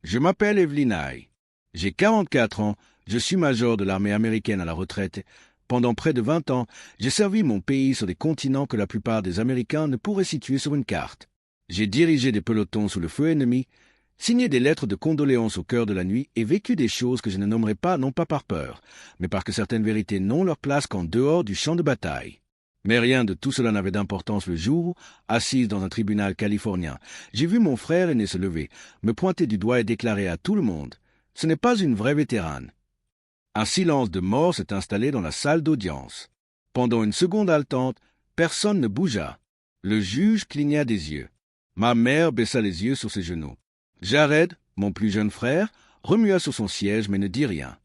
Je m'appelle Evelyn Hay. J'ai 44 ans, je suis major de l'armée américaine à la retraite. Pendant près de 20 ans, j'ai servi mon pays sur des continents que la plupart des Américains ne pourraient situer sur une carte. J'ai dirigé des pelotons sous le feu ennemi, signé des lettres de condoléances au cœur de la nuit et vécu des choses que je ne nommerai pas, non pas par peur, mais parce que certaines vérités n'ont leur place qu'en dehors du champ de bataille. Mais rien de tout cela n'avait d'importance le jour où, assise dans un tribunal californien, j'ai vu mon frère aîné se lever, me pointer du doigt et déclarer à tout le monde « Ce n'est pas une vraie vétérane ». Un silence de mort s'est installé dans la salle d'audience. Pendant une seconde haletante, personne ne bougea. Le juge cligna des yeux. Ma mère baissa les yeux sur ses genoux. Jared, mon plus jeune frère, remua sur son siège mais ne dit rien.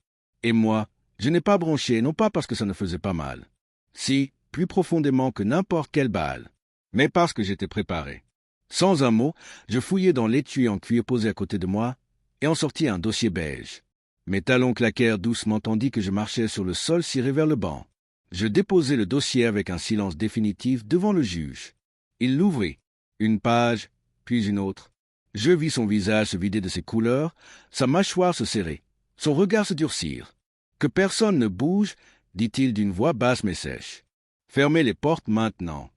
Et moi, je n'ai pas bronché, non pas parce que ça ne faisait pas mal. Si, plus profondément que n'importe quelle balle, mais parce que j'étais préparé. Sans un mot, je fouillai dans l'étui en cuir posé à côté de moi et en sortis un dossier beige. Mes talons claquèrent doucement tandis que je marchais sur le sol ciré vers le banc. Je déposai le dossier avec un silence définitif devant le juge. Il l'ouvrit, une page, puis une autre. Je vis son visage se vider de ses couleurs, sa mâchoire se serrer, son regard se durcir. « Que personne ne bouge, dit-il d'une voix basse mais sèche. Fermez les portes maintenant. »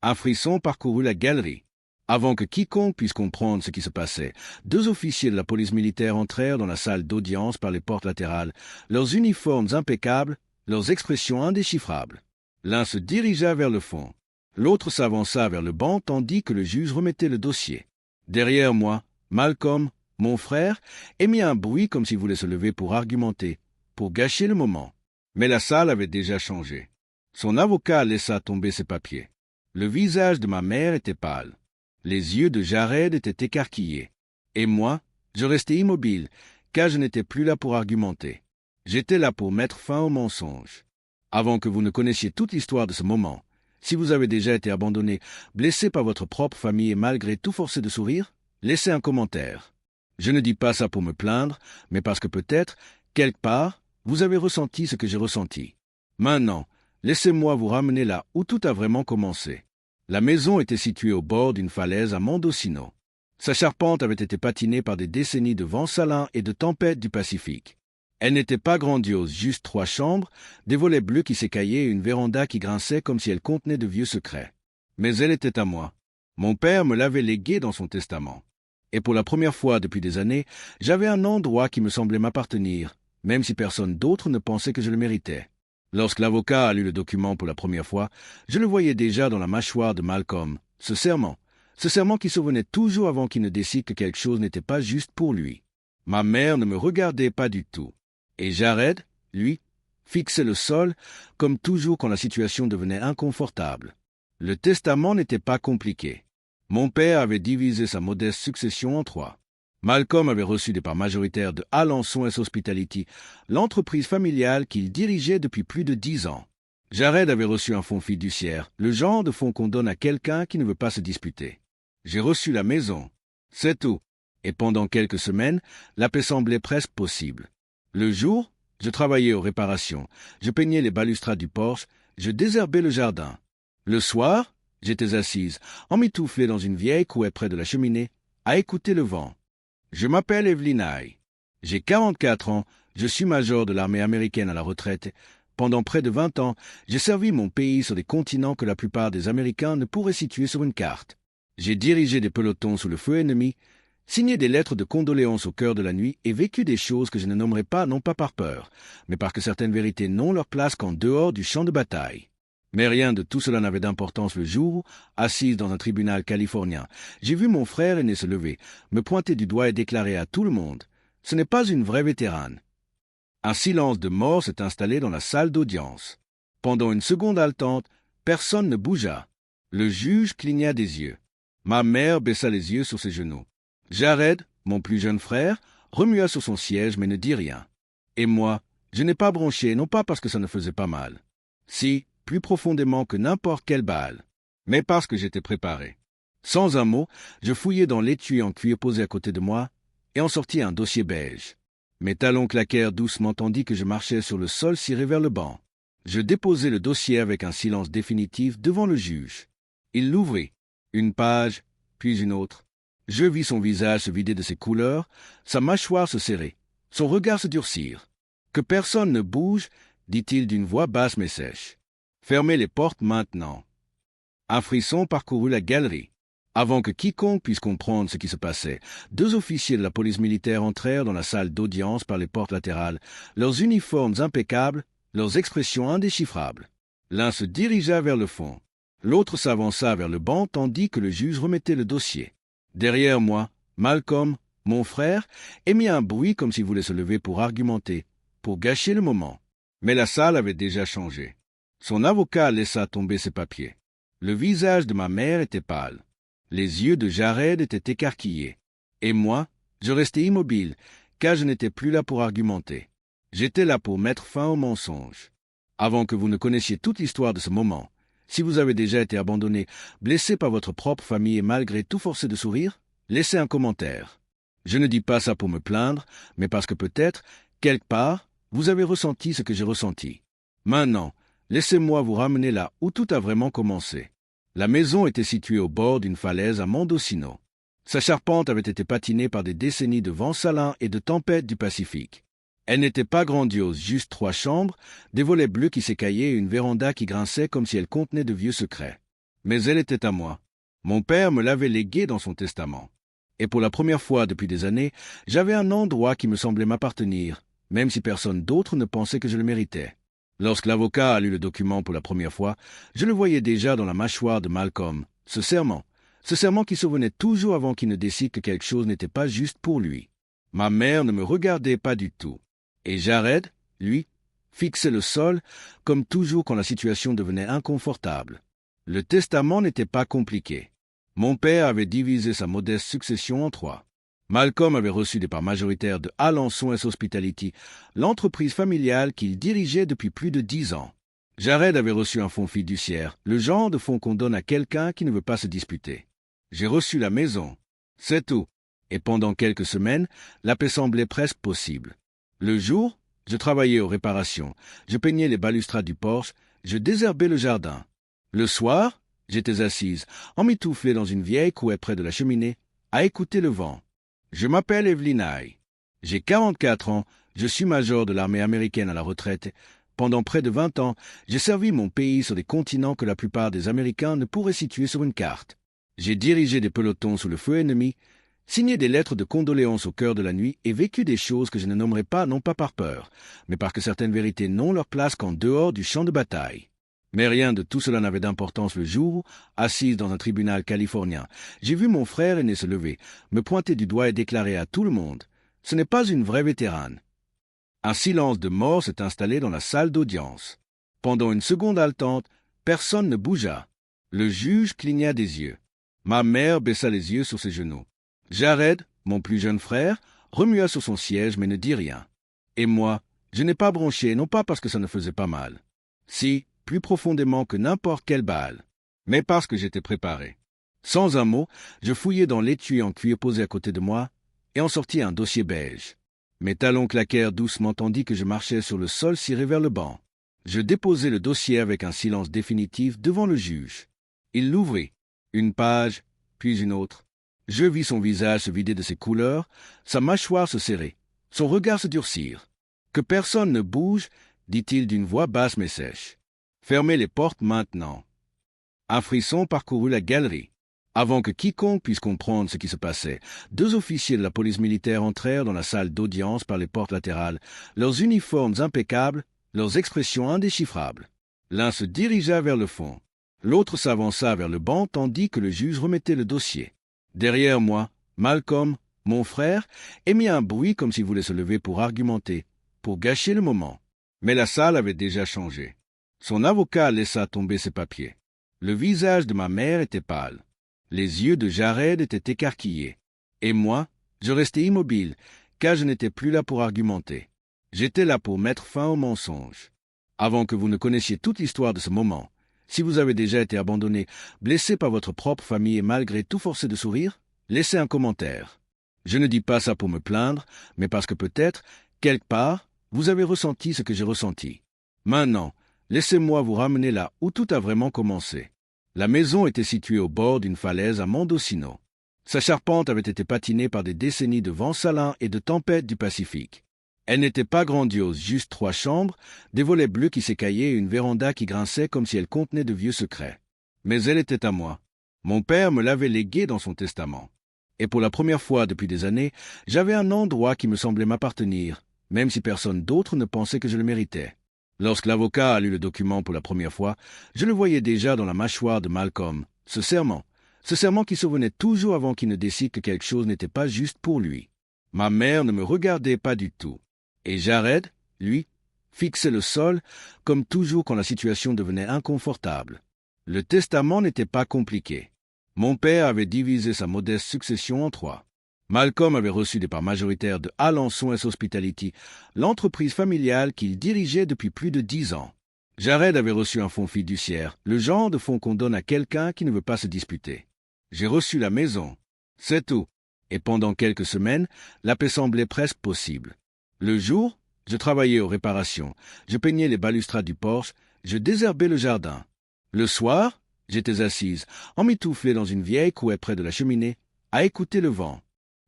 Un frisson parcourut la galerie. Avant que quiconque puisse comprendre ce qui se passait, 2 officiers de la police militaire entrèrent dans la salle d'audience par les portes latérales, leurs uniformes impeccables, leurs expressions indéchiffrables. L'un se dirigea vers le fond, l'autre s'avança vers le banc tandis que le juge remettait le dossier. Derrière moi, Malcolm, mon frère, émit un bruit comme s'il voulait se lever pour argumenter, pour gâcher le moment. Mais la salle avait déjà changé. Son avocat laissa tomber ses papiers. Le visage de ma mère était pâle. Les yeux de Jared étaient écarquillés. Et moi, je restais immobile, car je n'étais plus là pour argumenter. J'étais là pour mettre fin au mensonge. Avant que vous ne connaissiez toute l'histoire de ce moment, si vous avez déjà été abandonné, blessé par votre propre famille et malgré tout forcé de sourire, laissez un commentaire. Je ne dis pas ça pour me plaindre, mais parce que peut-être, quelque part, vous avez ressenti ce que j'ai ressenti. Maintenant, laissez-moi vous ramener là où tout a vraiment commencé. La maison était située au bord d'une falaise à Mendocino. Sa charpente avait été patinée par des décennies de vents salins et de tempêtes du Pacifique. Elle n'était pas grandiose, juste 3 chambres, des volets bleus qui s'écaillaient et une véranda qui grinçait comme si elle contenait de vieux secrets. Mais elle était à moi. Mon père me l'avait léguée dans son testament. Et pour la première fois depuis des années, j'avais un endroit qui me semblait m'appartenir, même si personne d'autre ne pensait que je le méritais. Lorsque l'avocat a lu le document pour la première fois, je le voyais déjà dans la mâchoire de Malcolm, ce serment qui survenait toujours avant qu'il ne décide que quelque chose n'était pas juste pour lui. Ma mère ne me regardait pas du tout. Et Jared, lui, fixait le sol, comme toujours quand la situation devenait inconfortable. Le testament n'était pas compliqué. Mon père avait divisé sa modeste succession en 3. Malcolm avait reçu des parts majoritaires de Alençon & Hospitality, l'entreprise familiale qu'il dirigeait depuis plus de 10 ans. Jared avait reçu un fonds fiduciaire, le genre de fonds qu'on donne à quelqu'un qui ne veut pas se disputer. J'ai reçu la maison. C'est tout. Et pendant quelques semaines, la paix semblait presque possible. Le jour, je travaillais aux réparations, je peignais les balustrades du porche, je désherbais le jardin. Le soir, j'étais assise, emmitouflée dans une vieille couette près de la cheminée, à écouter le vent. Je m'appelle Evelyn Hay. J'ai 44 ans, je suis major de l'armée américaine à la retraite. Pendant près de 20 ans, j'ai servi mon pays sur des continents que la plupart des Américains ne pourraient situer sur une carte. J'ai dirigé des pelotons sous le feu ennemi, signé des lettres de condoléances au cœur de la nuit et vécu des choses que je ne nommerai pas, non pas par peur, mais parce que certaines vérités n'ont leur place qu'en dehors du champ de bataille. Mais rien de tout cela n'avait d'importance le jour où, assise dans un tribunal californien, j'ai vu mon frère aîné se lever, me pointer du doigt et déclarer à tout le monde « Ce n'est pas une vraie vétérane ». Un silence de mort s'est installé dans la salle d'audience. Pendant une seconde haletante, personne ne bougea. Le juge cligna des yeux. Ma mère baissa les yeux sur ses genoux. Jared, mon plus jeune frère, remua sur son siège mais ne dit rien. Et moi, je n'ai pas bronché, non pas parce que ça ne faisait pas mal. Si, plus profondément que n'importe quelle balle, mais parce que j'étais préparé. Sans un mot, je fouillai dans l'étui en cuir posé à côté de moi et en sortis un dossier beige. Mes talons claquèrent doucement tandis que je marchais sur le sol ciré vers le banc. Je déposai le dossier avec un silence définitif devant le juge. Il l'ouvrit, une page, puis une autre. Je vis son visage se vider de ses couleurs, sa mâchoire se serrer, son regard se durcir. « Que personne ne bouge, dit-il d'une voix basse mais sèche. Fermez les portes maintenant. » Un frisson parcourut la galerie. Avant que quiconque puisse comprendre ce qui se passait, deux officiers de la police militaire entrèrent dans la salle d'audience par les portes latérales, leurs uniformes impeccables, leurs expressions indéchiffrables. L'un se dirigea vers le fond. L'autre s'avança vers le banc tandis que le juge remettait le dossier. Derrière moi, Malcolm, mon frère, émit un bruit comme s'il voulait se lever pour argumenter, pour gâcher le moment. Mais la salle avait déjà changé. Son avocat laissa tomber ses papiers. Le visage de ma mère était pâle. Les yeux de Jared étaient écarquillés. Et moi, je restais immobile, car je n'étais plus là pour argumenter. J'étais là pour mettre fin au mensonge. Avant que vous ne connaissiez toute l'histoire de ce moment, si vous avez déjà été abandonné, blessé par votre propre famille et malgré tout forcé de sourire, laissez un commentaire. Je ne dis pas ça pour me plaindre, mais parce que peut-être, quelque part, vous avez ressenti ce que j'ai ressenti. Maintenant, laissez-moi vous ramener là où tout a vraiment commencé. La maison était située au bord d'une falaise à Mendocino. Sa charpente avait été patinée par des décennies de vents salins et de tempêtes du Pacifique. Elle n'était pas grandiose, juste 3 chambres, des volets bleus qui s'écaillaient et une véranda qui grinçait comme si elle contenait de vieux secrets. Mais elle était à moi. Mon père me l'avait léguée dans son testament. Et pour la première fois depuis des années, j'avais un endroit qui me semblait m'appartenir, même si personne d'autre ne pensait que je le méritais. Lorsque l'avocat a lu le document pour la première fois, je le voyais déjà dans la mâchoire de Malcolm, ce serment qui survenait toujours avant qu'il ne décide que quelque chose n'était pas juste pour lui. Ma mère ne me regardait pas du tout. Et Jared, lui, fixait le sol, comme toujours quand la situation devenait inconfortable. Le testament n'était pas compliqué. Mon père avait divisé sa modeste succession en 3. Malcolm avait reçu des parts majoritaires de Alençon & Hospitality, l'entreprise familiale qu'il dirigeait depuis plus de 10 ans. Jared avait reçu un fonds fiduciaire, le genre de fonds qu'on donne à quelqu'un qui ne veut pas se disputer. J'ai reçu la maison. C'est tout. Et pendant quelques semaines, la paix semblait presque possible. Le jour, je travaillais aux réparations, je peignais les balustrades du porche, je désherbais le jardin. Le soir, j'étais assise, emmitouflée dans une vieille couette près de la cheminée, à écouter le vent. Je m'appelle Evelyn Hay. J'ai 44 ans, je suis major de l'armée américaine à la retraite. Pendant près de 20 ans, j'ai servi mon pays sur des continents que la plupart des Américains ne pourraient situer sur une carte. J'ai dirigé des pelotons sous le feu ennemi, signé des lettres de condoléances au cœur de la nuit et vécu des choses que je ne nommerai pas non pas par peur, mais parce que certaines vérités n'ont leur place qu'en dehors du champ de bataille. Mais rien de tout cela n'avait d'importance le jour où, assise dans un tribunal californien, j'ai vu mon frère aîné se lever, me pointer du doigt et déclarer à tout le monde « Ce n'est pas une vraie vétérane ». Un silence de mort s'est installé dans la salle d'audience. Pendant une seconde haletante, personne ne bougea. Le juge cligna des yeux. Ma mère baissa les yeux sur ses genoux. Jared, mon plus jeune frère, remua sur son siège mais ne dit rien. Et moi, je n'ai pas bronché, non pas parce que ça ne faisait pas mal. Si, plus profondément que n'importe quelle balle, mais parce que j'étais préparé. Sans un mot, je fouillai dans l'étui en cuir posé à côté de moi et en sortis un dossier beige. Mes talons claquèrent doucement tandis que je marchais sur le sol ciré vers le banc. Je déposai le dossier avec un silence définitif devant le juge. Il l'ouvrit, une page, puis une autre. Je vis son visage se vider de ses couleurs, sa mâchoire se serrer, son regard se durcir. « Que personne ne bouge, dit-il d'une voix basse mais sèche. Fermez les portes maintenant. » Un frisson parcourut la galerie. Avant que quiconque puisse comprendre ce qui se passait, deux officiers de la police militaire entrèrent dans la salle d'audience par les portes latérales, leurs uniformes impeccables, leurs expressions indéchiffrables. L'un se dirigea vers le fond. L'autre s'avança vers le banc tandis que le juge remettait le dossier. Derrière moi, Malcolm, mon frère, émit un bruit comme s'il voulait se lever pour argumenter, pour gâcher le moment. Mais la salle avait déjà changé. Son avocat laissa tomber ses papiers. Le visage de ma mère était pâle. Les yeux de Jared étaient écarquillés. Et moi, je restais immobile, car je n'étais plus là pour argumenter. J'étais là pour mettre fin au mensonge. Avant que vous ne connaissiez toute l'histoire de ce moment, si vous avez déjà été abandonné, blessé par votre propre famille et malgré tout forcé de sourire, laissez un commentaire. Je ne dis pas ça pour me plaindre, mais parce que peut-être, quelque part, vous avez ressenti ce que j'ai ressenti. Maintenant, laissez-moi vous ramener là où tout a vraiment commencé. La maison était située au bord d'une falaise à Mendocino. Sa charpente avait été patinée par des décennies de vents salins et de tempêtes du Pacifique. Elle n'était pas grandiose, juste 3 chambres, des volets bleus qui s'écaillaient et une véranda qui grinçait comme si elle contenait de vieux secrets. Mais elle était à moi. Mon père me l'avait léguée dans son testament. Et pour la première fois depuis des années, j'avais un endroit qui me semblait m'appartenir, même si personne d'autre ne pensait que je le méritais. Lorsque l'avocat a lu le document pour la première fois, je le voyais déjà dans la mâchoire de Malcolm, ce serment qui survenait toujours avant qu'il ne décide que quelque chose n'était pas juste pour lui. Ma mère ne me regardait pas du tout. Et Jared, lui, fixait le sol, comme toujours quand la situation devenait inconfortable. Le testament n'était pas compliqué. Mon père avait divisé sa modeste succession en 3. Malcolm avait reçu des parts majoritaires de Alençon S Hospitality, l'entreprise familiale qu'il dirigeait depuis plus de 10 ans. Jared avait reçu un fonds fiduciaire, le genre de fonds qu'on donne à quelqu'un qui ne veut pas se disputer. J'ai reçu la maison. C'est tout. Et pendant quelques semaines, la paix semblait presque possible. Le jour, je travaillais aux réparations, je peignais les balustrades du porche, je désherbais le jardin. Le soir, j'étais assise, emmitouflée dans une vieille couette près de la cheminée, à écouter le vent.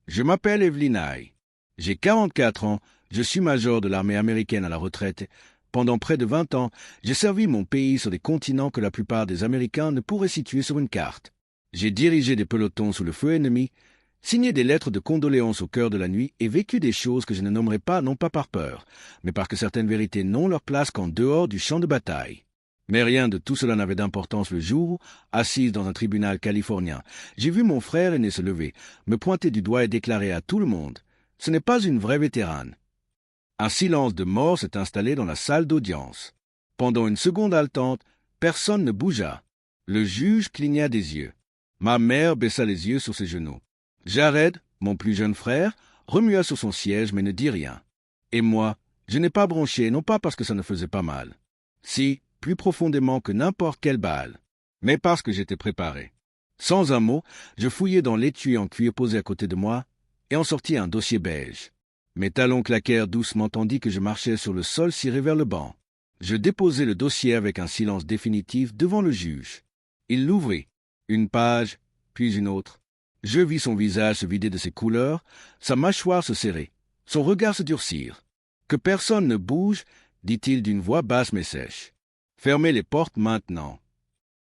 Je m'appelle Evelyn Nye. J'ai 44 ans, je suis major de l'armée américaine à la retraite. Pendant près de 20 ans, j'ai servi mon pays sur des continents que la plupart des Américains ne pourraient situer sur une carte. J'ai dirigé des pelotons sous le feu ennemi, signé des lettres de condoléances au cœur de la nuit et vécu des choses que je ne nommerai pas, non pas par peur, mais parce que certaines vérités n'ont leur place qu'en dehors du champ de bataille. Mais rien de tout cela n'avait d'importance le jour où, assise dans un tribunal californien, j'ai vu mon frère aîné se lever, me pointer du doigt et déclarer à tout le monde « Ce n'est pas une vraie vétérane ». Un silence de mort s'est installé dans la salle d'audience. Pendant une seconde haletante, personne ne bougea. Le juge cligna des yeux. Ma mère baissa les yeux sur ses genoux. Jared, mon plus jeune frère, remua sur son siège mais ne dit rien. Et moi, je n'ai pas bronché, non pas parce que ça ne faisait pas mal. Si, plus profondément que n'importe quelle balle, mais parce que j'étais préparé. Sans un mot, je fouillai dans l'étui en cuir posé à côté de moi et en sortis un dossier beige. Mes talons claquèrent doucement tandis que je marchais sur le sol ciré vers le banc. Je déposai le dossier avec un silence définitif devant le juge. Il l'ouvrit. Une page, puis une autre. Je vis son visage se vider de ses couleurs, sa mâchoire se serrer, son regard se durcir. « Que personne ne bouge, dit-il d'une voix basse mais sèche. Fermez les portes maintenant. »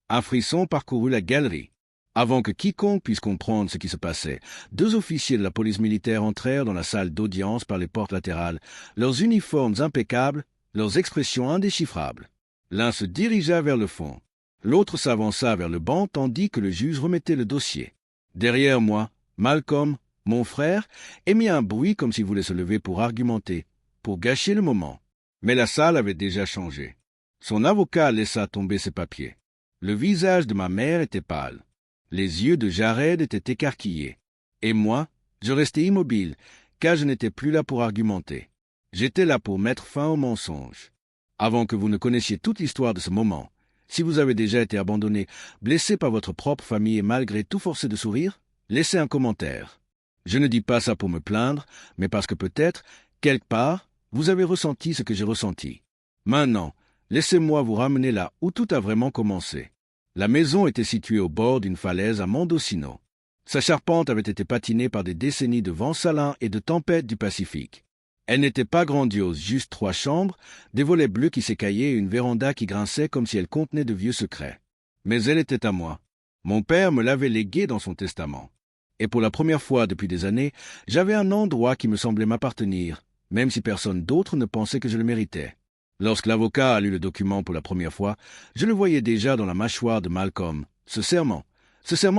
Un frisson parcourut la galerie. Avant que quiconque puisse comprendre ce qui se passait, 2 officiers de la police militaire entrèrent dans la salle d'audience par les portes latérales, leurs uniformes impeccables, leurs expressions indéchiffrables. L'un se dirigea vers le fond. L'autre s'avança vers le banc tandis que le juge remettait le dossier. Derrière moi, Malcolm, mon frère, émit un bruit comme s'il voulait se lever pour argumenter, pour gâcher le moment. Mais la salle avait déjà changé. Son avocat laissa tomber ses papiers. Le visage de ma mère était pâle. Les yeux de Jared étaient écarquillés. Et moi, je restais immobile, car je n'étais plus là pour argumenter. J'étais là pour mettre fin au mensonge. Avant que vous ne connaissiez toute l'histoire de ce moment, si vous avez déjà été abandonné, blessé par votre propre famille et malgré tout forcé de sourire, laissez un commentaire. Je ne dis pas ça pour me plaindre, mais parce que peut-être, quelque part, vous avez ressenti ce que j'ai ressenti. Maintenant, laissez-moi vous ramener là où tout a vraiment commencé. La maison était située au bord d'une falaise à Mendocino. Sa charpente avait été patinée par des décennies de vents salins et de tempêtes du Pacifique. Elle n'était pas grandiose, juste 3 chambres, des volets bleus qui s'écaillaient et une véranda qui grinçait comme si elle contenait de vieux secrets. Mais elle était à moi. Mon père me l'avait léguée dans son testament. Et pour la première fois depuis des années, j'avais un endroit qui me semblait m'appartenir, même si personne d'autre ne pensait que je le méritais. Lorsque l'avocat a lu le document pour la première fois, je le voyais déjà dans la mâchoire de Malcolm, ce serment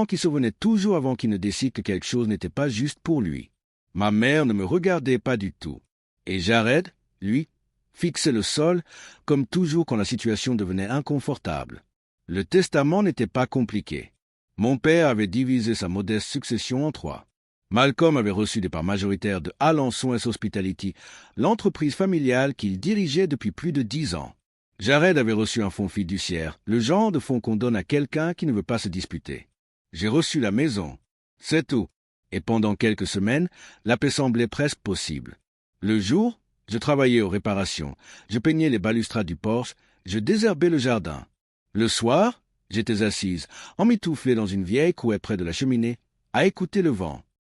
qui survenait toujours avant qu'il ne décide que quelque chose n'était pas juste pour lui. Ma mère ne me regardait pas du tout. Et Jared, lui, fixait le sol, comme toujours quand la situation devenait inconfortable. Le testament n'était pas compliqué. Mon père avait divisé sa modeste succession en 3. Malcolm avait reçu des parts majoritaires de Alençon S Hospitality, l'entreprise familiale qu'il dirigeait depuis plus de 10 ans. Jared avait reçu un fonds fiduciaire, le genre de fonds qu'on donne à quelqu'un qui ne veut pas se disputer. J'ai reçu la maison. C'est tout. Et pendant quelques semaines, la paix semblait presque possible. Le jour, je travaillais aux réparations, je peignais les balustrades du porche, je désherbais le jardin. Le soir, j'étais assise, emmitouflée dans une vieille couette près de la cheminée, à écouter le vent.